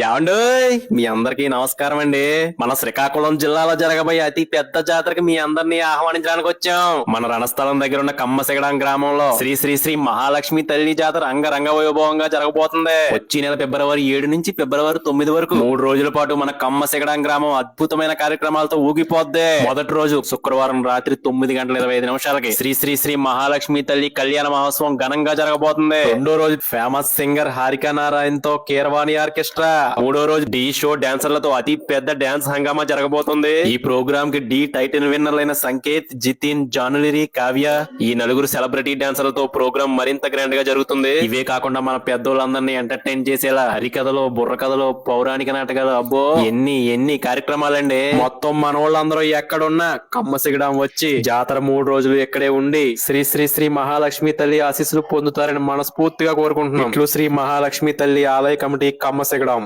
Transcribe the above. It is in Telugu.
యాండోయ్ మీ అందరికీ నమస్కారం అండి. మన శ్రీకాకుళం జిల్లాలో జరగబోయే అతి పెద్ద జాతరకి మీ అందరినీ ఆహ్వానించడానికి వచ్చాం. మన రణస్థలం దగ్గర ఉన్న కమ్మసిగడం గ్రామంలో శ్రీ శ్రీ శ్రీ మహాలక్ష్మి తల్లి జాతర అంగరంగ వైభవంగా జరగబోతుంది. వచ్చే నెల ఫిబ్రవరి 7 నుంచి ఫిబ్రవరి 9 వరకు 3 రోజుల పాటు మన కమ్మసిగడం గ్రామం అద్భుతమైన కార్యక్రమాలతో ఊగిపోద్ది. మొదటి రోజు శుక్రవారం రాత్రి 9:25 శ్రీ శ్రీ శ్రీ మహాలక్ష్మి తల్లి కళ్యాణ మహోత్సవం ఘనంగా జరగబోతుంది. రెండో రోజు ఫేమస్ సింగర్ హారికా నారాయణ్ తో కీరవాణి ఆర్కెస్ట్రా. మూడో రోజు డి షో డాన్సర్లతో అతి పెద్ద డాన్స్ హంగామా జరగబోతుంది. ఈ ప్రోగ్రామ్ కి డి టైటిల్ విన్నర్లైన సంకేత్, జితిన్, జానులిరి, కావ్య ఈ నలుగురు సెలబ్రిటీ డాన్సర్లతో ప్రోగ్రామ్ మరింత గ్రాండ్ గా జరుగుతుంది. ఇవే కాకుండా మన పెద్దోళ్ళందరినీ ఎంటర్టైన్ చేసేలా హరికథలు, బుర్ర కథలు, పౌరాణిక నాటకాలు, అబ్బో ఎన్ని కార్యక్రమాలండి. మొత్తం మనోళ్ళందరూ ఎక్కడున్నా కమ్మసిగడం వచ్చి జాతర 3 రోజులు ఇక్కడే ఉండి శ్రీ శ్రీ శ్రీ మహాలక్ష్మి తల్లి ఆశీస్సులు పొందుతారని మనస్ఫూర్తిగా కోరుకుంటున్నాం. ఇట్లు శ్రీ మహాలక్ష్మి తల్లి ఆలయ కమిటీ కమ్మసిగడం.